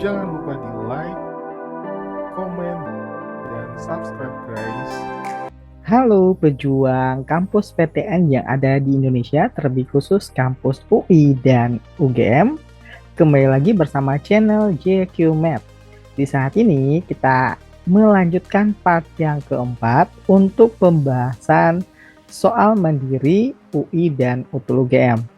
Jangan lupa di like, komen, dan subscribe guys. Halo pejuang kampus PTN yang ada di Indonesia, terlebih khusus kampus UI dan UGM. Kembali lagi bersama channel JQ Math. Di saat ini kita melanjutkan part yang keempat untuk pembahasan soal mandiri UI dan UTUL UGM.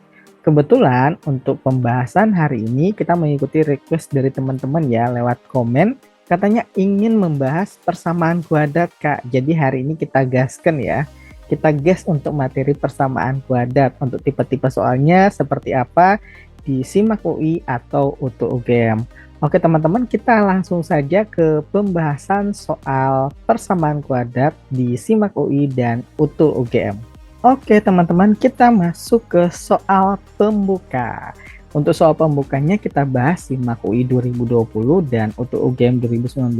Kebetulan untuk pembahasan hari ini kita mengikuti request dari teman-teman ya lewat komen. Katanya ingin membahas persamaan kuadrat Kak. Jadi hari ini kita gaskan ya. Kita gas untuk materi persamaan kuadrat. Untuk tipe-tipe soalnya seperti apa di SIMAK UI atau UTUL UGM. Oke teman-teman, kita langsung saja ke pembahasan soal persamaan kuadrat di SIMAK UI dan UTUL UGM. Oke teman-teman, kita masuk ke soal pembuka. Untuk soal pembukanya kita bahas SIMAK UI 2020 dan UTUL UGM 2019.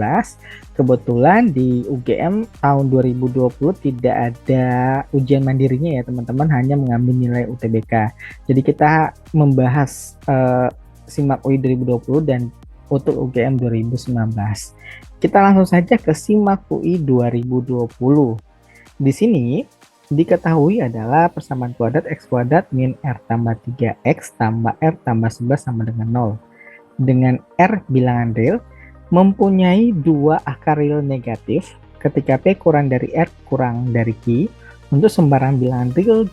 Kebetulan di UGM tahun 2020 tidak ada ujian mandirinya ya teman-teman, hanya mengambil nilai UTBK. Jadi kita membahas SIMAK UI 2020 dan UTUL UGM 2019. Kita langsung saja ke SIMAK UI 2020. Di sini diketahui adalah persamaan kuadrat x kuadrat min r tambah 3x tambah r tambah 11 sama dengan 0. Dengan r bilangan real mempunyai dua akar real negatif ketika p kurang dari r kurang dari q. Untuk sembarang bilangan real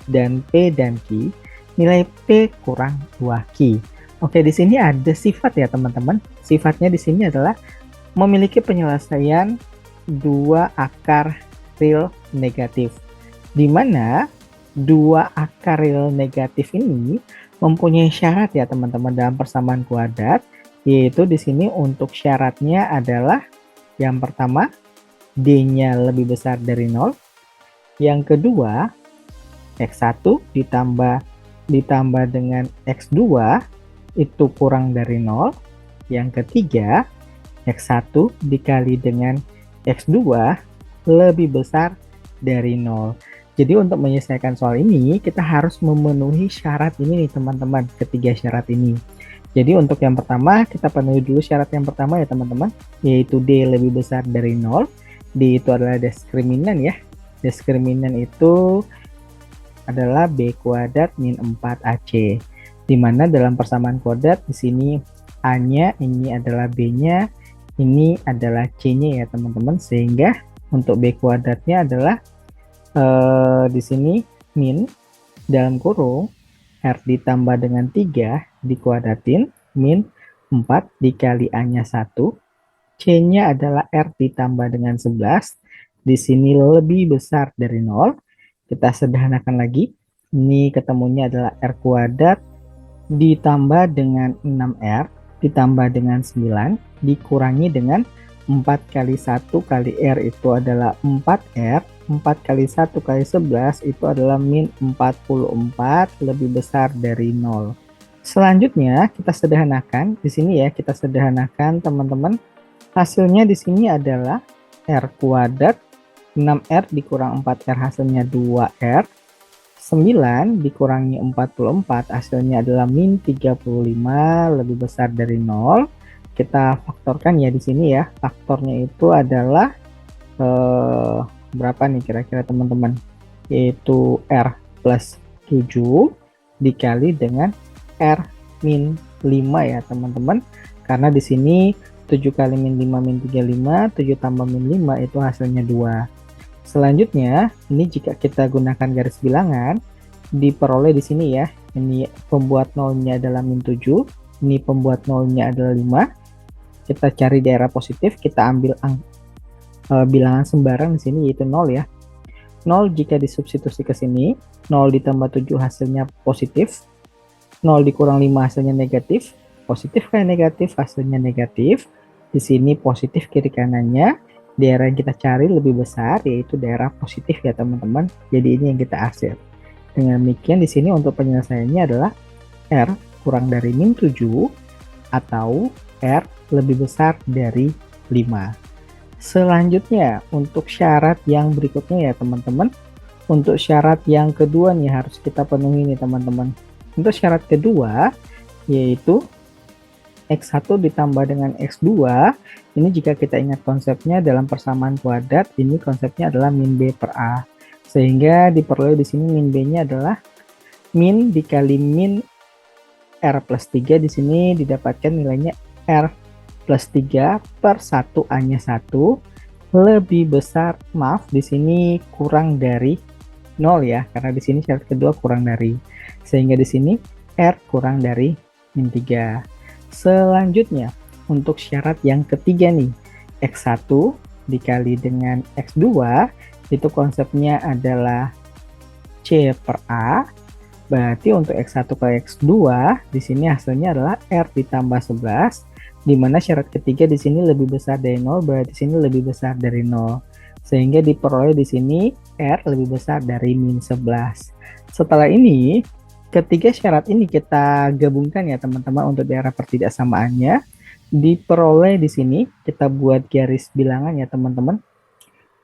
dan p dan q, nilai p kurang 2q. Oke, di sini ada sifat ya teman-teman. Sifatnya di sini adalah memiliki penyelesaian dua akar real negatif, di mana dua akar real negatif ini mempunyai syarat ya teman-teman dalam persamaan kuadrat, yaitu di sini untuk syaratnya adalah yang pertama d-nya lebih besar dari 0, yang kedua x1 ditambah dengan x2 itu kurang dari 0, yang ketiga x1 dikali dengan x2 lebih besar dari 0. Jadi untuk menyelesaikan soal ini kita harus memenuhi syarat ini nih teman-teman, ketiga syarat ini. Jadi untuk yang pertama kita penuhi dulu syarat yang pertama ya teman-teman, yaitu D lebih besar dari 0. D itu adalah diskriminan ya. Diskriminan itu adalah B kuadrat min 4AC. Dimana dalam persamaan kuadrat di sini A-nya ini adalah B-nya, ini adalah C-nya ya teman-teman, sehingga untuk B kuadratnya adalah di sini min dalam kurung R ditambah dengan 3 dikuadratin min 4 dikali A-nya 1, C-nya adalah R ditambah dengan 11, di sini lebih besar dari 0. Kita sederhanakan lagi, ini ketemunya adalah R kuadrat ditambah dengan 6R ditambah dengan 9 dikurangi dengan 4 kali 1 kali R itu adalah 4R, 4 kali 1 kali 11 itu adalah min 44 lebih besar dari 0. Selanjutnya kita sederhanakan di sini ya, kita sederhanakan teman-teman. Hasilnya di sini adalah R kuadrat 6R dikurang 4R hasilnya 2R, 9 dikurangi 44 hasilnya adalah min 35 lebih besar dari 0. Kita faktorkan ya di sini ya. Faktornya itu adalah berapa nih kira-kira teman-teman? Yaitu R plus 7 dikali dengan R min 5 ya teman-teman. Karena di sini 7 kali min 5 min 35, 7 tambah min 5 itu hasilnya 2. Selanjutnya, ini jika kita gunakan garis bilangan, diperoleh di sini ya. Ini pembuat nolnya adalah min 7, ini pembuat nolnya adalah 5. Kita cari daerah positif, kita ambil bilangan sembarang di sini yaitu 0 ya. 0 jika disubstitusi ke sini, 0 ditambah 7 hasilnya positif, 0 dikurang 5 hasilnya negatif, positif kali negatif hasilnya negatif. Di sini positif kiri kanannya, daerah yang kita cari lebih besar yaitu daerah positif ya teman-teman. Jadi ini yang kita hasil. Dengan demikian di sini untuk penyelesaiannya adalah R kurang dari min 7 atau R lebih besar dari 5. Selanjutnya untuk syarat yang berikutnya ya teman-teman. Untuk syarat yang kedua nih harus kita penuhi nih teman-teman. Untuk syarat kedua yaitu X1 ditambah dengan X2, ini jika kita ingat konsepnya dalam persamaan kuadrat, ini konsepnya adalah min B per A. Sehingga diperoleh di sini min B-nya adalah min dikali min R plus 3, di sini didapatkan nilainya R plus 3 per 1 A-nya 1 lebih besar, maaf di sini kurang dari 0 ya, karena di sini syarat kedua kurang dari. Sehingga di sini R kurang dari min 3. Selanjutnya, untuk syarat yang ketiga nih, X1 dikali dengan X2, itu konsepnya adalah C per A. Berarti untuk X1 kali X2, di sini hasilnya adalah R ditambah 11, di mana syarat ketiga di sini lebih besar dari 0, berarti di sini lebih besar dari 0. Sehingga diperoleh di sini R lebih besar dari min 11. Setelah ini, ketiga syarat ini kita gabungkan ya teman-teman untuk daerah pertidaksamaannya. Diperoleh di sini kita buat garis bilangan ya teman-teman.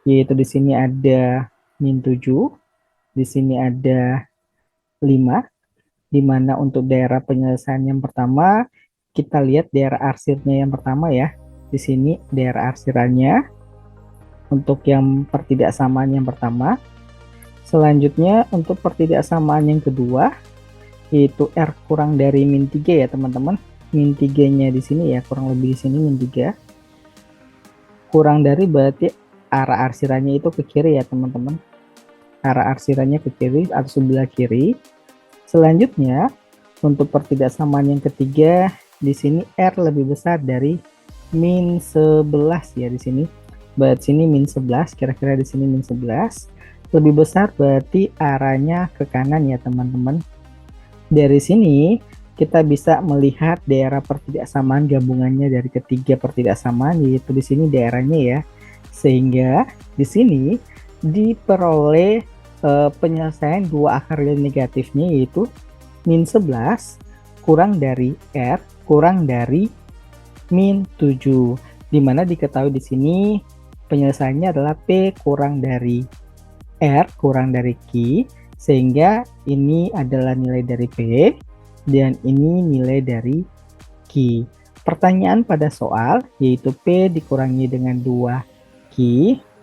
Yaitu di sini ada min 7, di sini ada 5, di mana untuk daerah penyelesaian yang pertama kita lihat daerah arsirnya yang pertama ya. Di sini daerah arsirannya untuk yang pertidaksamaan yang pertama. Selanjutnya untuk pertidaksamaan yang kedua yaitu R kurang dari min 3 ya teman-teman. Min 3-nya di sini ya, kurang lebih di sini min 3. Kurang dari berarti arah arsirannya itu ke kiri ya teman-teman. Arah arsirannya ke kiri atau sebelah kiri. Selanjutnya untuk pertidaksamaan yang ketiga, di sini R lebih besar dari min 11 ya di sini. Berarti sini min 11, kira-kira di sini min 11. Lebih besar berarti arahnya ke kanan ya teman-teman. Dari sini kita bisa melihat daerah pertidaksamaan gabungannya dari ketiga pertidaksamaan, yaitu di sini daerahnya ya. Sehingga di sini diperoleh penyelesaian dua akar negatifnya, yaitu min 11 kurang dari R kurang dari min 7, dimana diketahui di sini penyelesaiannya adalah P kurang dari R kurang dari Q, sehingga ini adalah nilai dari P dan ini nilai dari Q. Pertanyaan pada soal yaitu P dikurangi dengan 2Q,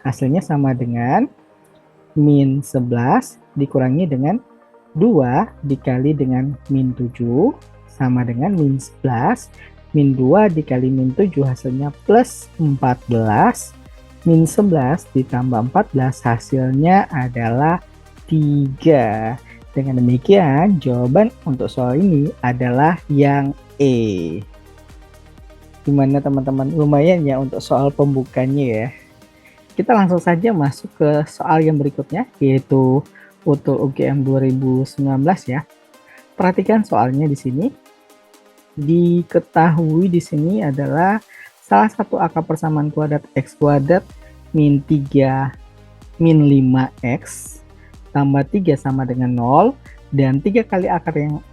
hasilnya sama dengan min 11 dikurangi dengan 2 dikali dengan min 7 sama dengan min 11. Min 2 dikali min 7 hasilnya plus 14. Min 11 ditambah 14 hasilnya adalah 3. Dengan demikian jawaban untuk soal ini adalah yang E. Gimana teman-teman? Lumayan ya untuk soal pembukanya ya. Kita langsung saja masuk ke soal yang berikutnya, yaitu UTUL UGM 2019 ya. Perhatikan soalnya di sini. Diketahui di sini adalah salah satu akar persamaan kuadrat X kuadrat min 3 min 5X tambah 3 sama dengan 0, dan 3 kali akar yang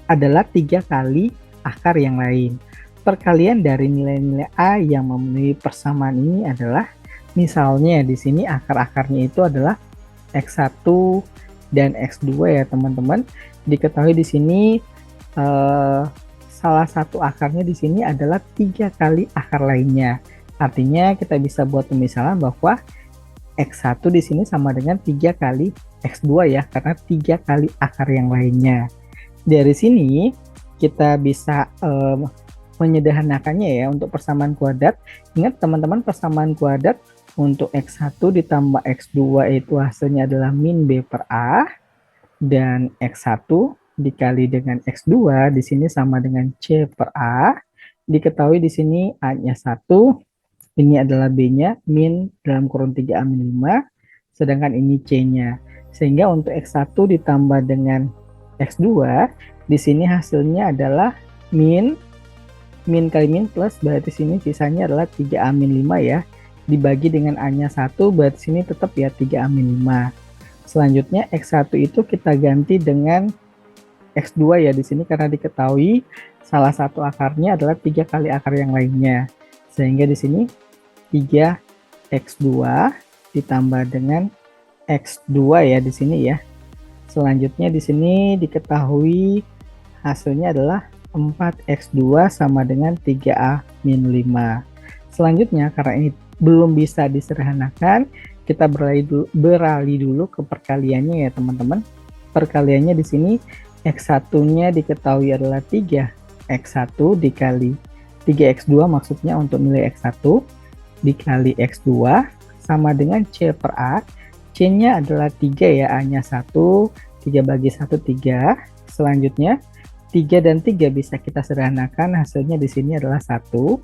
adalah 3 kali akar yang lain. Perkalian dari nilai-nilai A yang memenuhi persamaan ini adalah, misalnya di sini akar-akarnya itu adalah X1 dan X2 ya teman-teman. Diketahui di sini salah satu akarnya di sini adalah 3 kali akar lainnya. Artinya kita bisa buat pemisalan bahwa X1 di sini sama dengan 3 kali X2 ya, karena 3 kali akar yang lainnya. Dari sini kita bisa menyederhanakannya ya untuk persamaan kuadrat. Ingat teman-teman, persamaan kuadrat untuk X1 ditambah X2 itu hasilnya adalah min B per A, dan X1 dikali dengan X2 di sini sama dengan C per A. Diketahui di sini A-nya 1, ini adalah B-nya min dalam kurung 3A min 5, sedangkan ini C-nya. Sehingga untuk X1 ditambah dengan X2, di sini hasilnya adalah min kali min plus, berarti sini sisanya adalah 3A min 5 ya. Dibagi dengan A-nya 1, berarti sini tetap ya 3A min 5. Selanjutnya X1 itu kita ganti dengan X2 ya di sini, karena diketahui salah satu akarnya adalah 3 kali akar yang lainnya. Sehingga di sini 3X2 ditambah dengan X2 ya di sini ya. Selanjutnya di sini diketahui hasilnya adalah 4x2 sama dengan 3A min 5. Selanjutnya, karena ini belum bisa disederhanakan, kita beralih dulu ke perkaliannya ya teman-teman. Perkaliannya di sini X1-nya diketahui adalah 3. X1 dikali 3x2 maksudnya untuk nilai X1 dikali X2 sama dengan C per A. C-nya adalah 3 ya, A-nya 1, 3 bagi 1, 3. Selanjutnya, 3 dan 3 bisa kita sederhanakan, hasilnya di sini adalah 1.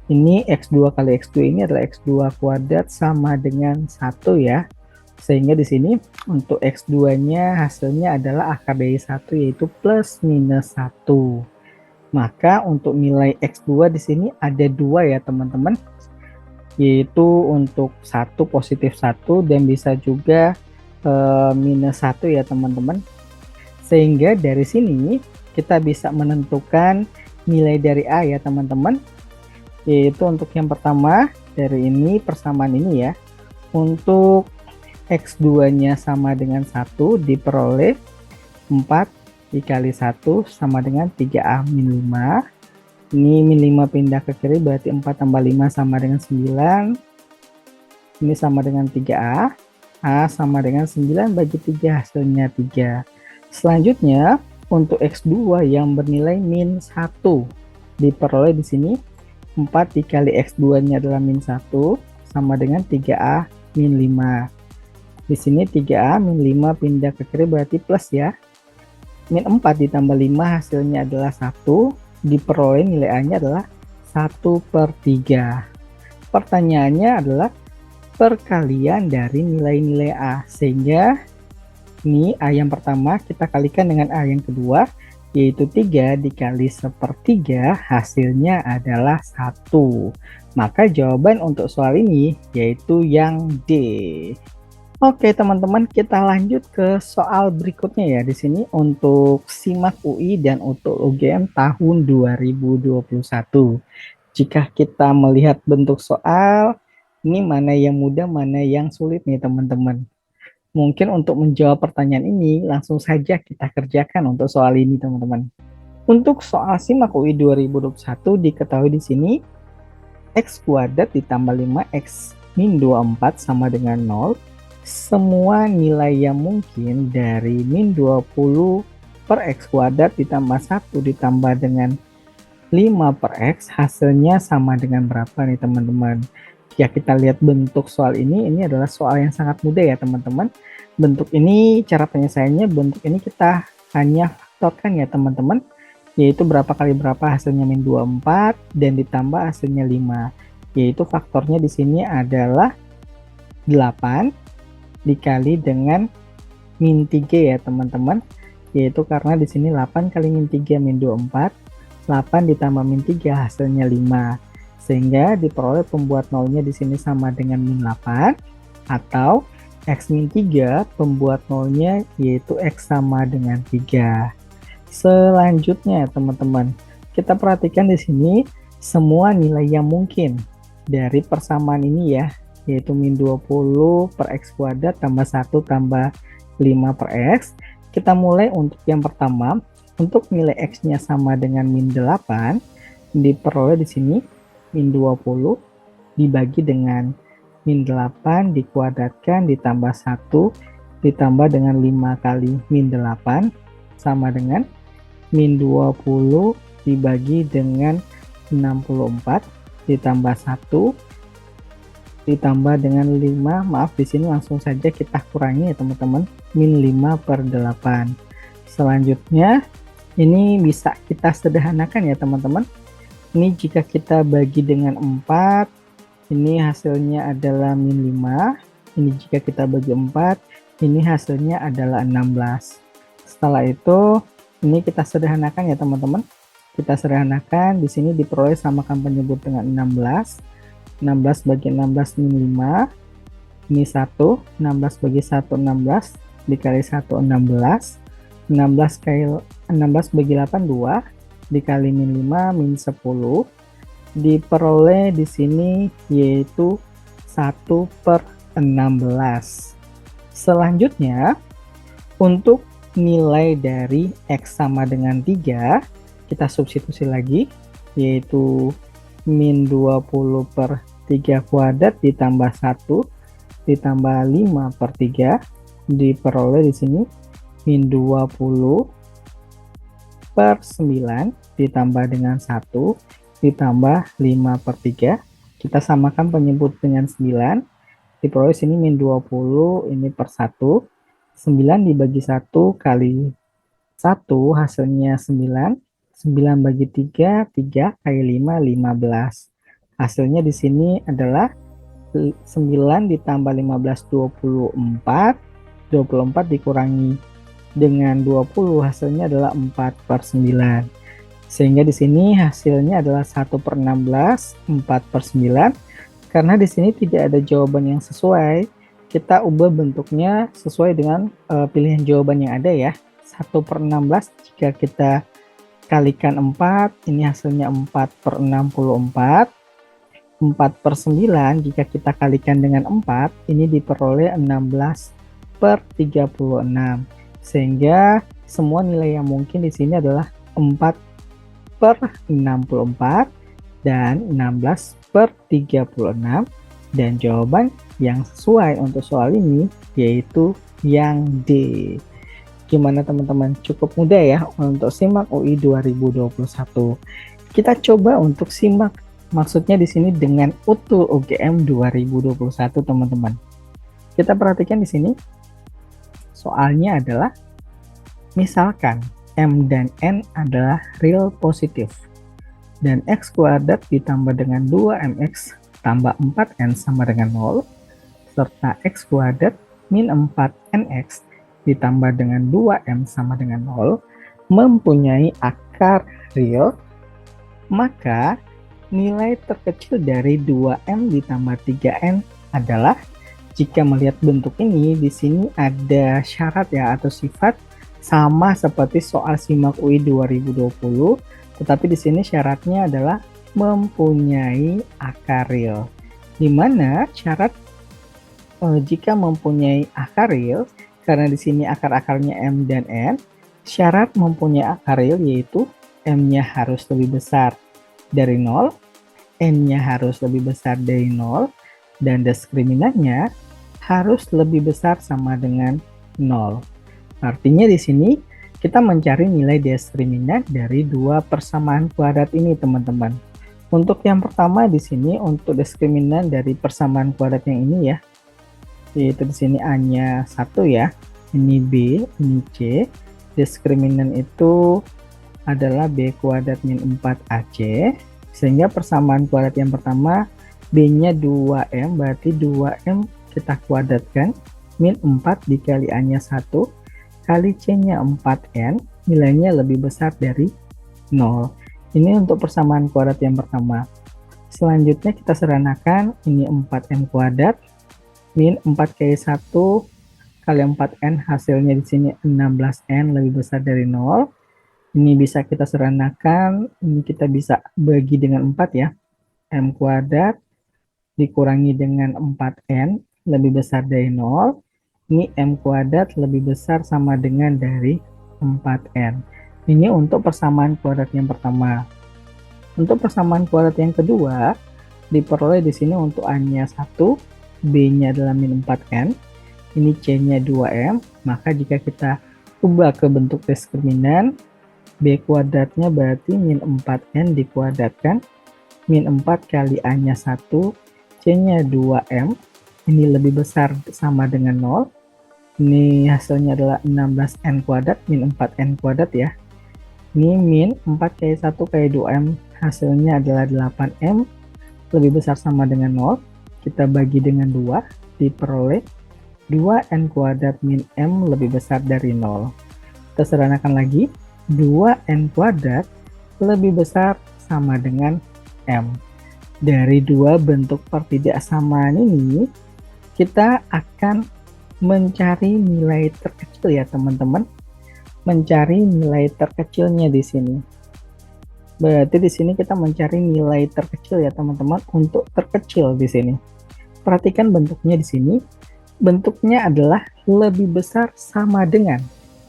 Ini X2 kali X2 ini adalah X2 kuadrat sama dengan 1 ya. Sehingga di sini untuk X2-nya hasilnya adalah akar dari 1 yaitu plus minus 1. Maka untuk nilai X2 di sini ada 2 ya teman-teman. Yaitu untuk 1 positif 1 dan bisa juga minus 1 ya teman-teman. Sehingga dari sini kita bisa menentukan nilai dari A ya teman-teman. Yaitu untuk yang pertama dari ini persamaan ini ya, untuk X2 nya sama dengan 1 diperoleh 4 dikali 1 sama dengan 3A min 5. Ini min 5 pindah ke kiri berarti 4 tambah 5 sama dengan 9. Ini sama dengan 3A. A sama dengan 9 bagi 3 hasilnya 3. Selanjutnya untuk X2 yang bernilai min 1 diperoleh di sini 4 dikali X2 nya adalah min 1 sama dengan 3A min 5. Di sini 3A min 5 pindah ke kiri berarti plus ya. Min 4 ditambah 5 hasilnya adalah 1. Diperoleh nilai A nya adalah 1/3. Pertanyaannya adalah perkalian dari nilai-nilai A. Sehingga ini A yang pertama kita kalikan dengan A yang kedua, yaitu 3 dikali 1/3 hasilnya adalah 1. Maka jawaban untuk soal ini yaitu yang D. Oke teman-teman, kita lanjut ke soal berikutnya ya. Di sini untuk SIMAK UI dan untuk UGM tahun 2021. Jika kita melihat bentuk soal, ini mana yang mudah, mana yang sulit nih teman-teman. Mungkin untuk menjawab pertanyaan ini, langsung saja kita kerjakan untuk soal ini, teman-teman. Untuk soal SIMAK UI 2021 diketahui di sini X kuadrat ditambah 5X min 24 sama dengan 0. Semua nilai yang mungkin dari min 20 per X kuadrat ditambah 1 ditambah dengan 5 per X hasilnya sama dengan berapa nih teman-teman? Ya, kita lihat bentuk soal ini adalah soal yang sangat mudah ya teman-teman. Bentuk ini, cara penyelesaiannya, bentuk ini kita hanya faktorkan ya teman-teman, yaitu berapa kali berapa hasilnya min 24 dan ditambah hasilnya 5, yaitu faktornya di sini adalah 8 dikali dengan min 3 ya teman-teman, yaitu karena di sini 8 kali min 3 min 24, 8 ditambah min 3 hasilnya 5. Sehingga diperoleh pembuat nolnya di sini sama dengan min 8 atau X min 3 pembuat nolnya yaitu X sama dengan 3. Selanjutnya teman-teman, kita perhatikan di sini semua nilai yang mungkin dari persamaan ini ya, yaitu min 20 per X kuadrat tambah 1 tambah 5 per X. Kita mulai untuk yang pertama, untuk nilai X nya sama dengan min 8 diperoleh di sini min 20 dibagi dengan min 8 dikuadratkan ditambah 1 ditambah dengan 5 kali min 8 sama dengan min 20 dibagi dengan 64 ditambah 1 ditambah dengan 5, maaf di sini langsung saja kita kurangi ya teman-teman, min 5 per 8. Selanjutnya ini bisa kita sederhanakan ya teman-teman. Ini jika kita bagi dengan 4, ini hasilnya adalah min 5. Ini jika kita bagi 4, ini hasilnya adalah 16. Setelah itu, ini kita sederhanakan ya teman-teman. Kita sederhanakan, di sini diperoleh samakan penyebut dengan 16. 16 bagi 16 min 5. Ini 1, 16 bagi 1, 16. Dikali 1, 16. 16 kali 16 bagi 8, 2. Dikali min 5 min 10 diperoleh di sini yaitu 1/16. Selanjutnya untuk nilai dari X sama dengan 3 kita substitusi lagi, yaitu min 20 per 3 kuadrat ditambah 1 ditambah 5 per 3, diperoleh di sini min 20 per 9 ditambah dengan 1 ditambah 5 per 3. Kita samakan penyebut dengan 9, diperoleh sini min 20 ini per 1. 9 dibagi 1 kali 1 hasilnya 9. 9 bagi 3, 3 kali 5, 15. Hasilnya di sini adalah 9 ditambah 15, 24. 24 dikurangi dengan 20, hasilnya adalah 4 per 9. Sehingga di sini hasilnya adalah 1 per 16, 4 per 9. Karena di sini tidak ada jawaban yang sesuai, kita ubah bentuknya sesuai dengan pilihan jawaban yang ada ya. 1 per 16 jika kita kalikan 4, ini hasilnya 4 per 64. 4 per 9 jika kita kalikan dengan 4, ini diperoleh 16 per 36. Sehingga semua nilai yang mungkin di sini adalah 4 per 64 dan 16 per 36. Dan jawaban yang sesuai untuk soal ini yaitu yang D. Gimana teman-teman? Cukup mudah ya untuk simak UI 2021. Kita coba untuk simak, maksudnya di sini dengan utul UGM 2021 teman-teman. Kita perhatikan di sini soalnya adalah misalkan M dan N adalah real positif dan X kuadrat ditambah dengan 2MX tambah 4N sama dengan 0 serta X kuadrat min 4NX ditambah dengan 2M sama dengan 0 mempunyai akar real, maka nilai terkecil dari 2M ditambah 3N adalah, jika melihat bentuk ini, di sini ada syarat ya atau sifat sama seperti soal simak UI 2020, tetapi di sini syaratnya adalah mempunyai akar real. Di mana syarat jika mempunyai akar real, karena di sini akar-akarnya M dan N, syarat mempunyai akar real yaitu M-nya harus lebih besar dari 0, N-nya harus lebih besar dari 0, dan diskriminannya harus lebih besar sama dengan 0. Artinya di sini kita mencari nilai diskriminan dari dua persamaan kuadrat ini, teman-teman. Untuk yang pertama di sini untuk diskriminan dari persamaan kuadrat yang ini ya, yaitu di sini A-nya 1 ya, ini B, ini C. Diskriminan itu adalah B kuadrat min 4AC, sehingga persamaan kuadrat yang pertama B-nya 2M, berarti 2M kita kuadratkan, min 4 dikali A-nya 1, kali C-nya 4N, nilainya lebih besar dari 0. Ini untuk persamaan kuadrat yang pertama. Selanjutnya kita sederhanakan, ini 4N kuadrat, min 4 kali 1 kali 4N, hasilnya di sini 16N lebih besar dari 0. Ini bisa kita sederhanakan, ini kita bisa bagi dengan 4 ya. M kuadrat dikurangi dengan 4N lebih besar dari 0. Ini M kuadrat lebih besar sama dengan dari 4N. Ini untuk persamaan kuadrat yang pertama. Untuk persamaan kuadrat yang kedua, diperoleh di sini untuk A-nya 1, B-nya adalah min 4N, ini C-nya 2M, maka jika kita ubah ke bentuk diskriminan, B kuadratnya berarti min 4N dikuadratkan, min 4 kali A-nya 1, C-nya 2M, ini lebih besar sama dengan 0, ini hasilnya adalah 16N kuadrat, min 4N kuadrat ya, ini min 4 kali 1 kali 2M, hasilnya adalah 8M, lebih besar sama dengan 0, kita bagi dengan 2, diperoleh 2N kuadrat min M lebih besar dari 0. Kita sederhanakan lagi, 2N kuadrat lebih besar sama dengan M. Dari dua bentuk pertidaksamaan ini, kita akan mencari nilai terkecil ya teman-teman. Mencari nilai terkecilnya di sini. Berarti di sini kita mencari nilai terkecil ya teman-teman, untuk terkecil di sini. Perhatikan bentuknya di sini. Bentuknya adalah lebih besar sama dengan.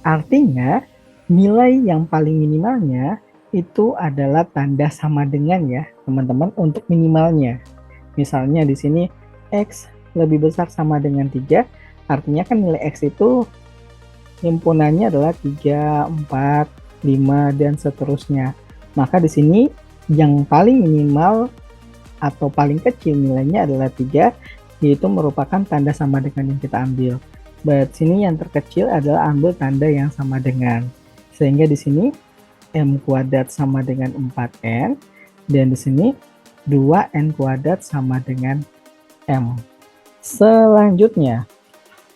Artinya nilai yang paling minimalnya itu adalah tanda sama dengan ya, teman-teman, untuk minimalnya. Misalnya di sini X lebih besar sama dengan 3, artinya kan nilai X itu himpunannya adalah 3, 4, 5, dan seterusnya. Maka di sini yang paling minimal atau paling kecil nilainya adalah 3, yaitu merupakan tanda sama dengan yang kita ambil. But sini yang terkecil adalah ambil tanda yang sama dengan. Sehingga di sini M kuadrat sama dengan 4N, dan di sini 2N kuadrat sama dengan M. Selanjutnya,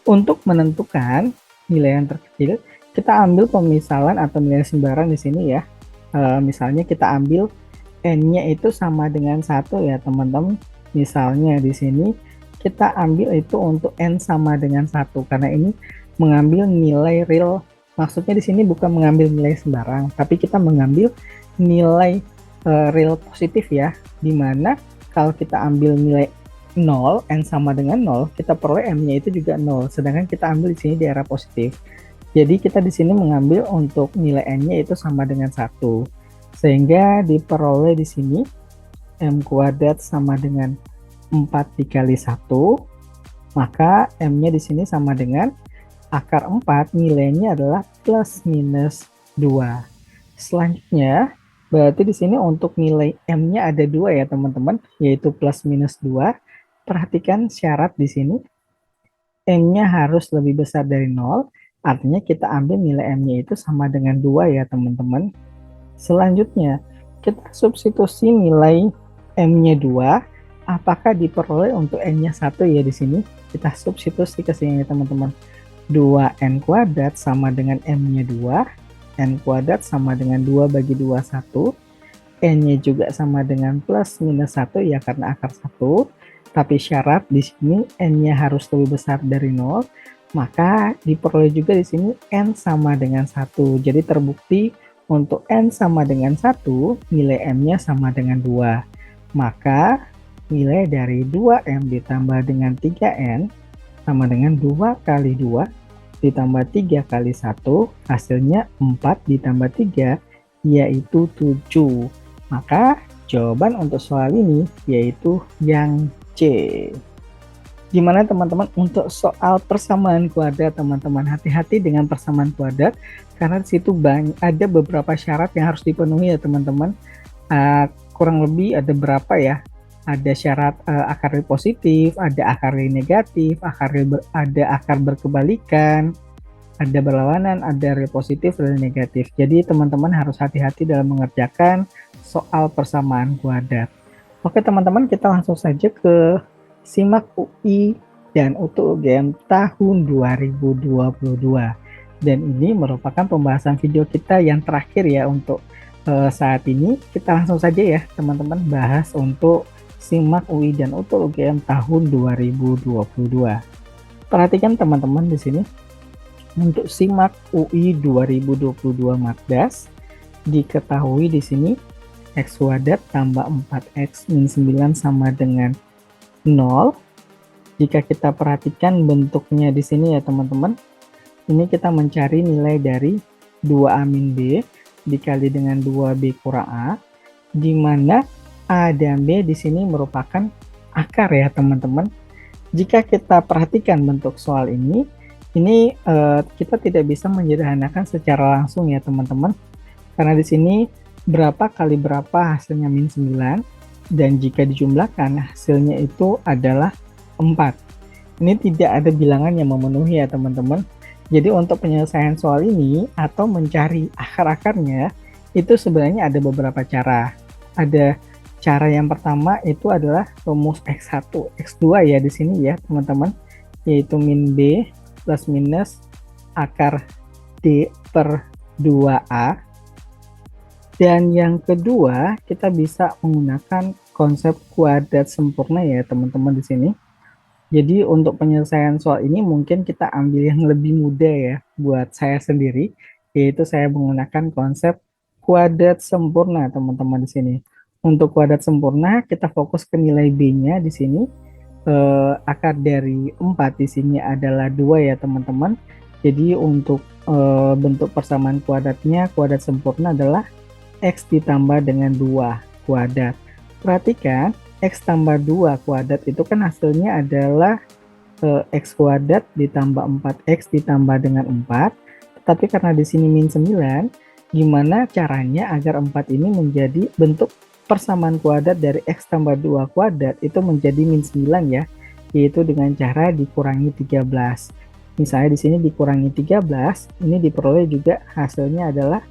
untuk menentukan nilai yang terkecil, kita ambil pemisalan atau nilai sembarang di sini ya. Misalnya kita ambil N-nya itu sama dengan 1 ya teman-teman. Misalnya di sini kita ambil itu untuk N sama dengan 1, karena ini mengambil nilai real. Maksudnya di sini bukan mengambil nilai sembarang, tapi kita mengambil nilai real positif ya. Dimana kalau kita ambil nilai 0, N sama dengan 0, kita peroleh M-nya itu juga 0. Sedangkan kita ambil di sini di arah positif. Jadi kita di sini mengambil untuk nilai N-nya itu sama dengan 1. Sehingga diperoleh di sini M kuadrat sama dengan 4 dikali 1. Maka M-nya di sini sama dengan akar 4, nilainya adalah plus minus 2. Selanjutnya, berarti di sini untuk nilai M-nya ada 2 ya teman-teman, yaitu plus minus 2. Perhatikan syarat di sini, M-nya harus lebih besar dari 0, artinya kita ambil nilai M-nya itu sama dengan 2 ya teman-teman. Selanjutnya, kita substitusi nilai M-nya 2, apakah diperoleh untuk N-nya 1 ya di sini. Kita substitusi ke sini teman-teman. 2N kuadrat sama dengan M-nya 2, N kuadrat sama dengan 2 bagi 2, 1. N-nya juga sama dengan plus minus 1 ya karena akar 1. Tapi syarat di sini N-nya harus lebih besar dari 0, maka diperoleh juga di sini N sama dengan 1. Jadi terbukti untuk N sama dengan 1, nilai M-nya sama dengan 2. Maka nilai dari 2M ditambah dengan 3N sama dengan 2 kali 2 ditambah 3 kali 1, hasilnya 4 ditambah 3, yaitu 7. Maka jawaban untuk soal ini yaitu yang C. Gimana teman-teman untuk soal persamaan kuadrat, teman-teman? Hati-hati dengan persamaan kuadrat karena di situ ada beberapa syarat yang harus dipenuhi ya teman-teman. Kurang lebih ada berapa ya? Ada syarat akar real positif, ada akar real negatif, ada akar berkebalikan, ada berlawanan, ada real positif, real negatif. Jadi teman-teman harus hati-hati dalam mengerjakan soal persamaan kuadrat. Oke teman-teman, kita langsung saja ke SIMAK UI dan UTU UGM tahun 2022. Dan ini merupakan pembahasan video kita yang terakhir ya untuk saat ini. Kita langsung saja ya teman-teman bahas untuk SIMAK UI dan UTU UGM tahun 2022. Perhatikan teman-teman di sini. Untuk SIMAK UI 2022 Makdas diketahui di sini X kuadrat tambah 4X min 9 sama dengan 0. Jika kita perhatikan bentuknya di sini ya teman-teman, ini kita mencari nilai dari 2A min B dikali dengan 2B kurang A, di mana A dan B di sini merupakan akar ya teman-teman. Jika kita perhatikan bentuk soal ini kita tidak bisa menyederhanakan secara langsung ya teman-teman, karena di sini berapa kali berapa hasilnya min 9, dan jika dijumlahkan hasilnya itu adalah 4. Ini tidak ada bilangan yang memenuhi ya teman-teman. Jadi untuk penyelesaian soal ini atau mencari akar-akarnya itu sebenarnya ada beberapa cara. Ada cara yang pertama itu adalah rumus X1, X2 ya di sini ya teman-teman, yaitu min B plus minus akar D per 2A. Dan yang kedua, kita bisa menggunakan konsep kuadrat sempurna ya teman-teman di sini. Jadi untuk penyelesaian soal ini mungkin kita ambil yang lebih mudah ya buat saya sendiri, yaitu saya menggunakan konsep kuadrat sempurna teman-teman di sini. Untuk kuadrat sempurna kita fokus ke nilai B-nya di sini. Akar dari 4 di sini adalah 2 ya teman-teman. Jadi untuk bentuk persamaan kuadratnya, kuadrat sempurna adalah X ditambah dengan 2 kuadrat. Perhatikan, X tambah 2 kuadrat itu kan hasilnya adalah X kuadrat ditambah 4X ditambah dengan 4. Tetapi karena di sini min 9, gimana caranya agar 4 ini menjadi bentuk persamaan kuadrat dari X tambah 2 kuadrat itu menjadi min 9 ya, yaitu dengan cara dikurangi 13. Misalnya di sini dikurangi 13, ini diperoleh juga hasilnya adalah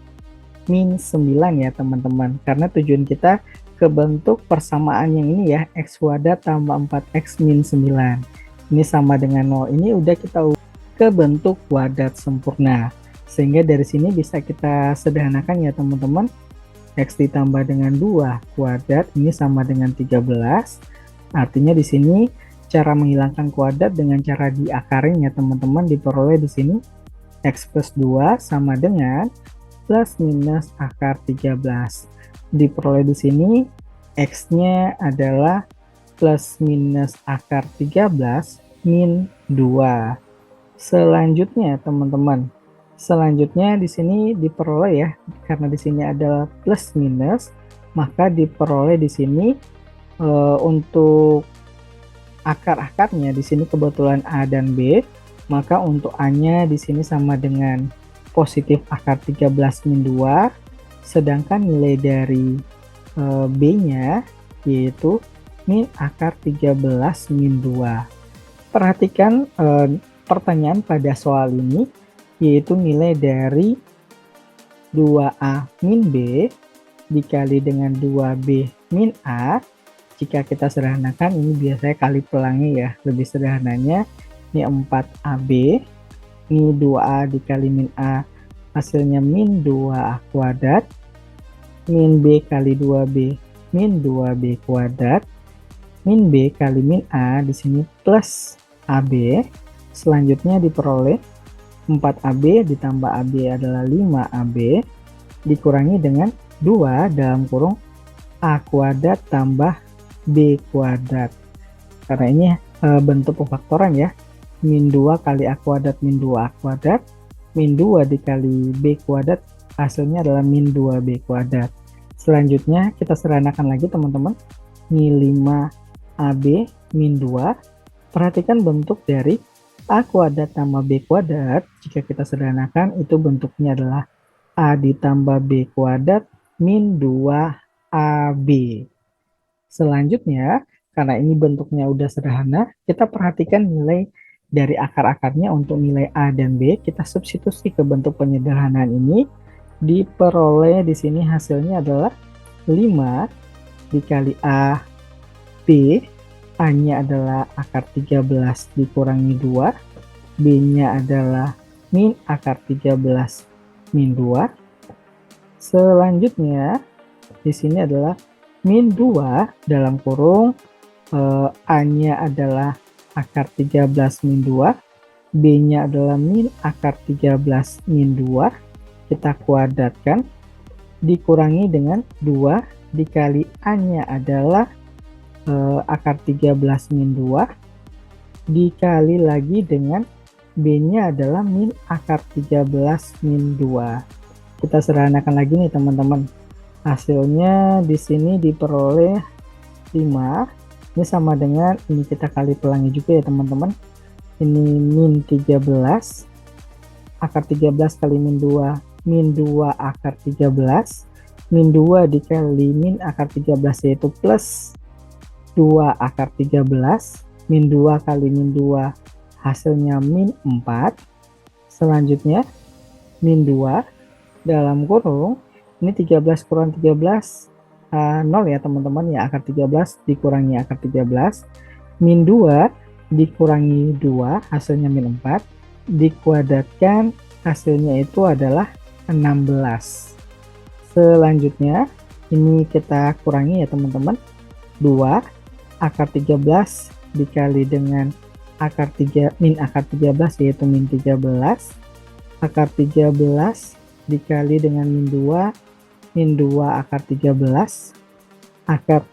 min 9 ya teman-teman. Karena tujuan kita ke bentuk persamaan yang ini ya, X kuadrat tambah 4X min 9. Ini sama dengan 0. Ini udah kita ke bentuk kuadrat sempurna. Sehingga dari sini bisa kita sederhanakan ya teman-teman. X ditambah dengan 2 kuadrat ini sama dengan 13. Artinya di sini cara menghilangkan kuadrat dengan cara diakarin ya teman-teman, diperoleh di sini X plus 2 sama dengan plus minus akar 13. Diperoleh di sini X-nya adalah plus minus akar 13 min 2. Selanjutnya teman-teman, selanjutnya di sini diperoleh ya, karena di sini adalah plus minus, maka diperoleh di sini untuk akar-akarnya di sini kebetulan A dan B, maka untuk A-nya di sini sama dengan positif akar 13 min 2, sedangkan nilai dari B-nya yaitu min akar 13 min 2. Perhatikan pertanyaan pada soal ini, yaitu nilai dari 2A min B dikali dengan 2B min A. Jika kita sederhanakan, ini biasanya kali pelangi ya, lebih sederhananya ini 4AB, ini 2A dikali min A, hasilnya min 2A kuadrat, min B kali 2B min 2B kuadrat, min B kali min A di sini plus AB. Selanjutnya diperoleh 4AB ditambah AB adalah 5AB dikurangi dengan 2 dalam kurung A kuadrat tambah B kuadrat. Karena ini bentuk pemfaktoran ya. Min 2 kali A kuadrat min 2A kuadrat, min 2 dikali B kuadrat, hasilnya adalah min 2B kuadrat. Selanjutnya kita sederhanakan lagi teman-teman. Ini 5AB min 2. Perhatikan bentuk dari A kuadrat tambah B kuadrat. Jika kita sederhanakan, itu bentuknya adalah A ditambah B kuadrat min 2AB. Selanjutnya, karena ini bentuknya udah sederhana, kita perhatikan nilai dari akar-akarnya. Untuk nilai A dan B, kita substitusi ke bentuk penyederhanaan ini. Diperoleh di sini hasilnya adalah 5 dikali A B, A-nya adalah akar 13 dikurangi 2, B-nya adalah min akar 13 min 2. Selanjutnya di sini adalah min 2 dalam kurung A-nya adalah akar 13 min 2, B-nya adalah min akar 13 min 2. Kita kuadratkan, dikurangi dengan 2 dikali A-nya adalah akar 13 min 2 dikali lagi dengan B-nya adalah min akar 13 min 2. Kita sederhanakan lagi nih teman-teman. Hasilnya di sini diperoleh 5. Ini sama dengan ini kita kali pelangi juga ya teman-teman. Ini min 13 akar 13 kali min 2 min 2 akar 13, min 2 dikali min akar 13 yaitu plus 2 akar 13, min 2 kali min 2 hasilnya min 4. Selanjutnya min 2 dalam kurung ini 13 kurang 13 0 ya teman-teman ya, akar 13 dikurangi akar 13, min 2 dikurangi 2 hasilnya min 4, dikuadratkan hasilnya itu adalah 16. Selanjutnya ini kita kurangi ya teman-teman. 2 akar 13 dikali dengan akar 3 min akar 13 yaitu min 13. Akar 13 dikali dengan min 2 akar 13. Akar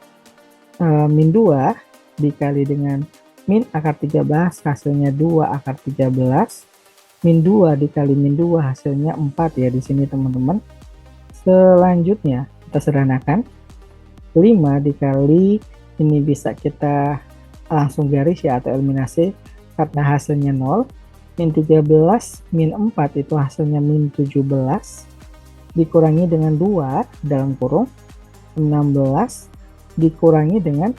min 2 dikali dengan min akar 13 hasilnya 2 akar 13. Min 2 dikali min 2 hasilnya 4 ya di sini teman-teman. Selanjutnya kita sederhanakan, 5 dikali ini bisa kita langsung garis ya atau eliminasi karena hasilnya 0. Min 13 min 4 itu hasilnya min 17 dikurangi dengan 2 dalam kurung 16 dikurangi dengan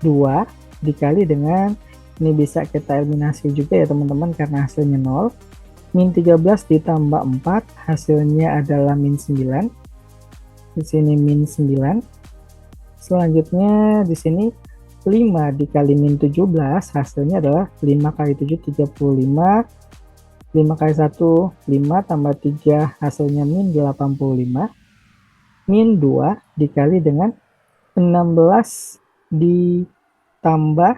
2 dikali dengan ini bisa kita eliminasi juga ya teman-teman karena hasilnya 0. Min 13 ditambah 4 hasilnya adalah min 9. Di sini min 9. Selanjutnya di sini 5 dikali min 17 hasilnya adalah 5 kali 7 35. 5 kali 1 5 tambah 3 hasilnya min 85. Min 2 dikali dengan 16 ditambah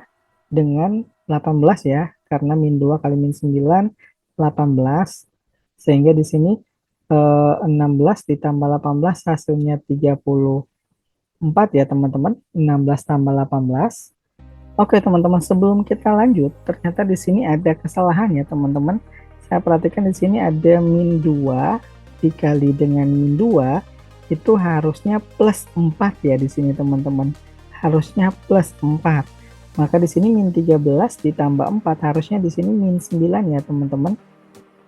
dengan 18 ya karena min 2 kali min 9 18, sehingga di sini 16 ditambah 18 hasilnya 34 ya teman-teman. 16 tambah 18. Oke teman-teman, sebelum kita lanjut, ternyata di sini ada kesalahan ya teman-teman. Saya perhatikan di sini ada min 2 dikali dengan min 2 itu harusnya plus 4 ya di sini teman-teman. Harusnya plus 4. Maka di sini min 13 ditambah 4 harusnya di sini min 9 ya teman-teman.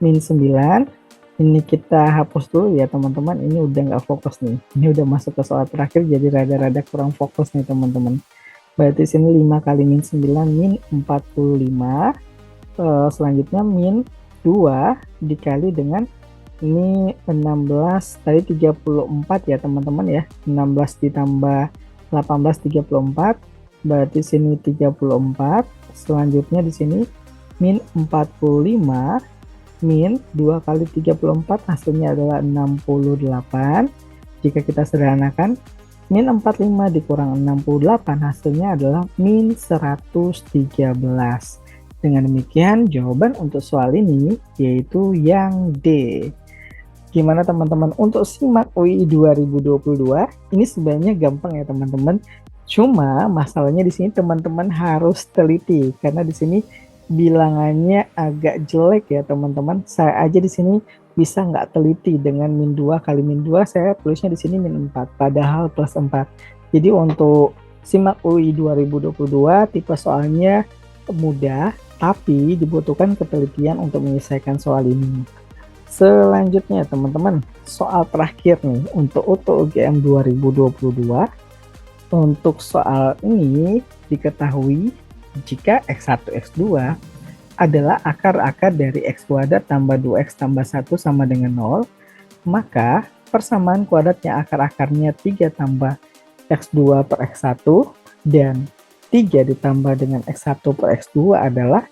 Min 9. Ini kita hapus dulu ya teman-teman. Ini udah nggak fokus nih. Ini udah masuk ke soal terakhir jadi rada-rada kurang fokus nih teman-teman. Berarti sini 5 kali min 9 min 45. Selanjutnya min 2 dikali dengan ini 16 tadi 34 ya teman-teman ya. 16 ditambah 18 34. Berarti sini 34. Selanjutnya di sini min 45 min 2 kali 34 hasilnya adalah 68. Jika kita sederhanakan, min 45 dikurang 68 hasilnya adalah min 113. Dengan demikian jawaban untuk soal ini yaitu yang D. Gimana teman-teman untuk simak UI 2022? Ini sebenarnya gampang ya teman-teman. Cuma masalahnya di sini teman-teman harus teliti karena di sini bilangannya agak jelek ya teman-teman. Saya aja di sini bisa nggak teliti dengan min 2 kali min 2 saya tulisnya di sini min 4 padahal plus 4. Jadi untuk simak UI 2022 tipe soalnya mudah tapi dibutuhkan ketelitian untuk menyelesaikan soal ini. Selanjutnya teman-teman, soal terakhir nih untuk UGM 2022. Untuk soal ini diketahui jika X1 X2 adalah akar-akar dari X kuadrat tambah 2X tambah 1 sama dengan 0, maka persamaan kuadratnya akar-akarnya 3 tambah X2 per X1 dan 3 ditambah dengan X1 per X2 adalah,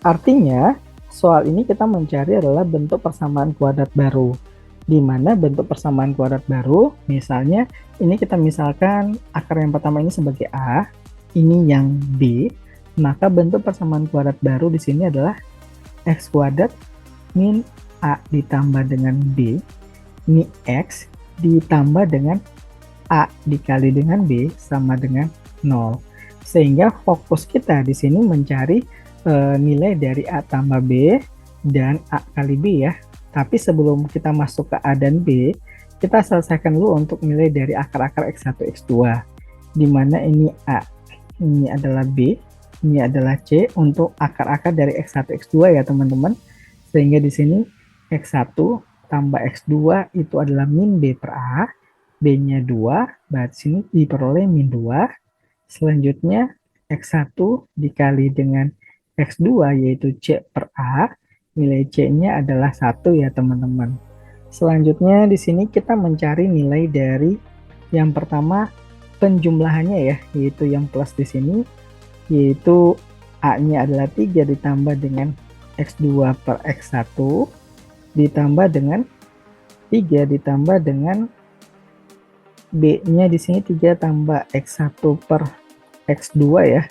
artinya soal ini kita mencari adalah bentuk persamaan kuadrat baru. Di mana bentuk persamaan kuadrat baru, misalnya ini kita misalkan akar yang pertama ini sebagai A, ini yang B, maka bentuk persamaan kuadrat baru di sini adalah X kuadrat min A ditambah dengan B, ini X ditambah dengan A dikali dengan B sama dengan 0. Sehingga fokus kita di sini mencari nilai dari A tambah B dan A kali B ya. Tapi sebelum kita masuk ke A dan B, kita selesaikan dulu untuk nilai dari akar-akar X1, X2. Di mana ini A, ini adalah B, ini adalah C untuk akar-akar dari X1, X2 ya teman-teman. Sehingga di sini X1 tambah X2 itu adalah min B per A, B-nya 2, berarti sini diperoleh min 2. Selanjutnya X1 dikali dengan X2 yaitu C per A, nilai C-nya adalah 1 ya teman-teman. Selanjutnya di sini kita mencari nilai dari yang pertama penjumlahannya ya, yaitu yang plus di sini, yaitu A-nya adalah 3 ditambah dengan X2 per X1 ditambah dengan 3 ditambah dengan B-nya di sini 3 tambah X1 per X2 ya.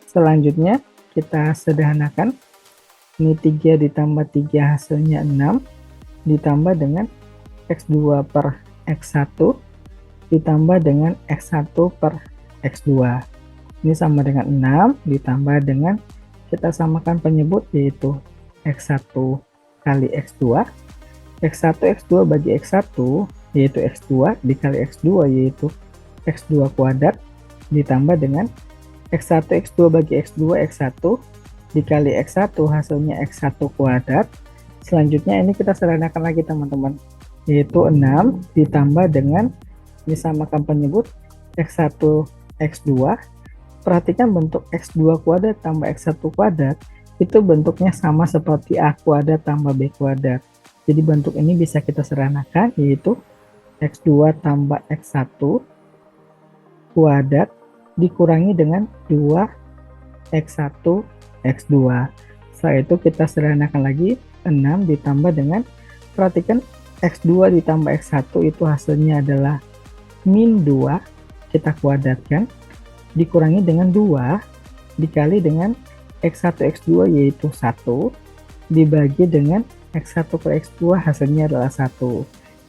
Selanjutnya kita sederhanakan. Ini 3 ditambah 3 hasilnya 6 ditambah dengan X2 per X1 ditambah dengan X1 per X2. Ini sama dengan 6 ditambah dengan kita samakan penyebut yaitu X1 kali X2 X1 X2 bagi X1 yaitu X2 dikali X2 yaitu X2 kuadrat ditambah dengan X1 X2 bagi X2 X1 dikali X1 hasilnya X1 kuadrat. Selanjutnya ini kita sederhanakan lagi teman-teman, yaitu 6 ditambah dengan disamakan penyebut X1 X2. Perhatikan bentuk X2 kuadrat tambah X1 kuadrat itu bentuknya sama seperti A kuadrat tambah B kuadrat. Jadi bentuk ini bisa kita sederhanakan, yaitu X2 tambah X1 kuadrat dikurangi dengan 2X1 X2. Setelah itu kita sederhanakan lagi, 6 ditambah dengan, perhatikan X2 ditambah X1 itu hasilnya adalah min 2, kita kuadratkan, dikurangi dengan 2 dikali dengan X1 X2 yaitu 1 dibagi dengan X1 per X2 hasilnya adalah 1.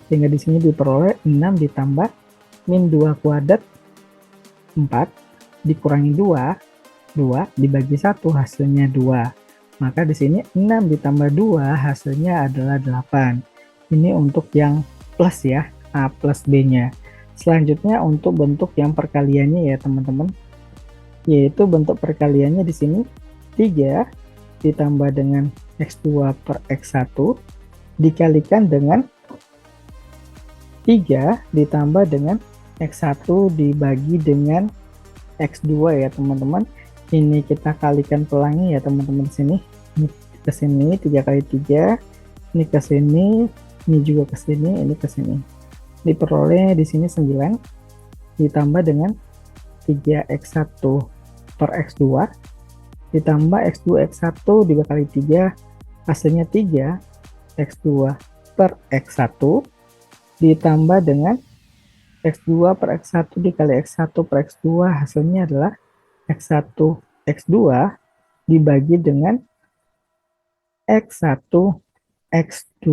Sehingga di sini diperoleh 6 ditambah min 2 kuadrat 4 dikurangi 2 dibagi 1 hasilnya 2. Maka di sini 6 ditambah 2 hasilnya adalah 8. Ini untuk yang plus ya, A plus B-nya. Selanjutnya untuk bentuk yang perkaliannya ya teman-teman. Yaitu bentuk perkaliannya di sini 3 ditambah dengan X2 per X1 dikalikan dengan 3 ditambah dengan X1 dibagi dengan X2 ya teman-teman. Ini kita kalikan pelangi ya teman-teman di sini. Ini ke sini 3 kali 3, ini ke sini, ini juga ke sini, ini ke sini. Diperoleh di sini 9 ditambah dengan 3X1 per X2 ditambah X2 X1 dikali 3 hasilnya 3X2 per X1 ditambah dengan X2 per X1 dikali X1 per X2 hasilnya adalah X1 X2 dibagi dengan X1 X2.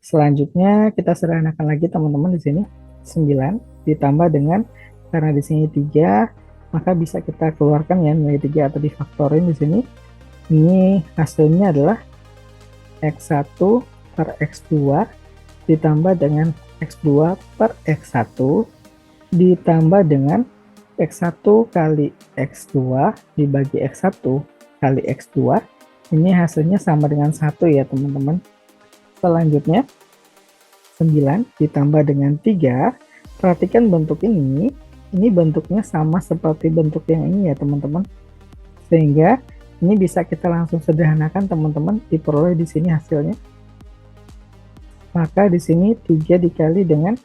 Selanjutnya kita sederhanakan lagi teman-teman di sini 9 ditambah dengan, karena di sini 3 maka bisa kita keluarkan ya nilai 3 atau difaktorin di sini. Ini hasilnya adalah X1 per X2 ditambah dengan X2 per X1 ditambah dengan X1 kali X2 dibagi X1 kali X2. Ini hasilnya sama dengan 1 ya teman-teman. Selanjutnya 9 ditambah dengan 3. Perhatikan bentuk ini bentuknya sama seperti bentuk yang ini ya teman-teman. Sehingga ini bisa kita langsung sederhanakan teman-teman, diperoleh di sini hasilnya. Maka di sini 3 dikali dengan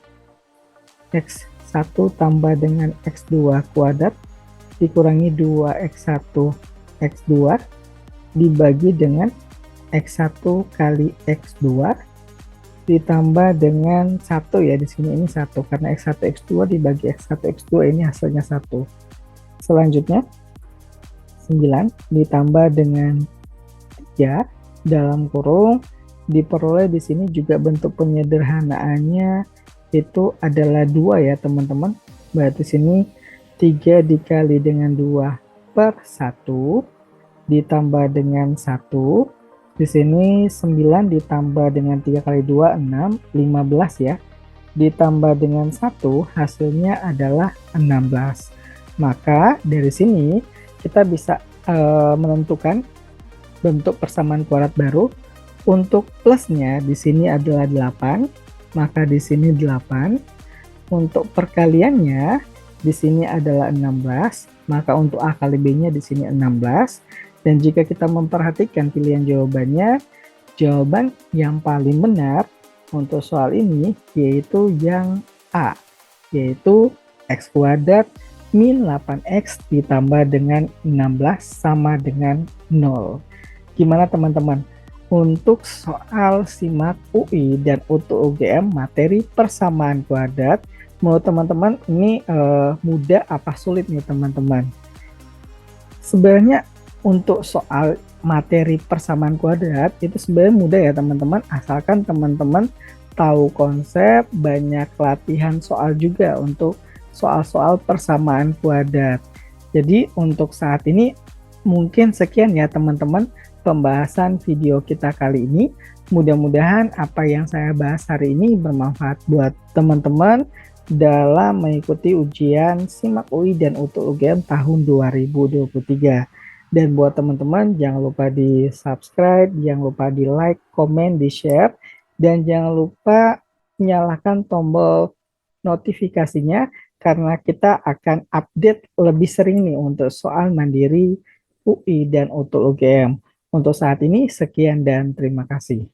X1 tambah dengan X2 kuadrat dikurangi 2X1 X2 dibagi dengan X1 kali X2 ditambah dengan 1 ya, di sini ini 1 karena X1 X2 dibagi X1 X2 ini hasilnya 1. Selanjutnya 9 ditambah dengan 3 dalam kurung, diperoleh di sini juga bentuk penyederhanaannya itu adalah 2 ya teman-teman. Berarti sini 3 dikali dengan 2 per 1 ditambah dengan 1. Di sini 9 ditambah dengan 3 kali 2 6, 15 ya. Ditambah dengan 1 hasilnya adalah 16. Maka dari sini kita bisa menentukan bentuk persamaan kuadrat baru. Untuk plusnya di sini adalah 8, maka di sini 8. Untuk perkaliannya di sini adalah 16, maka untuk A kali B-nya di sini 16. Dan jika kita memperhatikan pilihan jawabannya, jawaban yang paling benar untuk soal ini yaitu yang A, yaitu X kuadrat min 8X ditambah dengan 16 sama dengan 0. Gimana teman-teman? Untuk soal SIMAK UI dan untuk UGM materi persamaan kuadrat, menurut teman-teman ini mudah apa sulit nih teman-teman? Sebenarnya untuk soal materi persamaan kuadrat itu sebenarnya mudah ya teman-teman, asalkan teman-teman tahu konsep, banyak latihan soal juga untuk soal-soal persamaan kuadrat. Jadi untuk saat ini mungkin sekian ya teman-teman pembahasan video kita kali ini. Mudah-mudahan apa yang saya bahas hari ini bermanfaat buat teman-teman dalam mengikuti ujian SIMAK UI dan UTU UGM tahun 2023. Dan buat teman-teman jangan lupa di subscribe, jangan lupa di like, komen, di share, dan jangan lupa nyalakan tombol notifikasinya karena kita akan update lebih sering nih untuk soal mandiri UI dan UTU UGM. Untuk saat ini sekian dan terima kasih.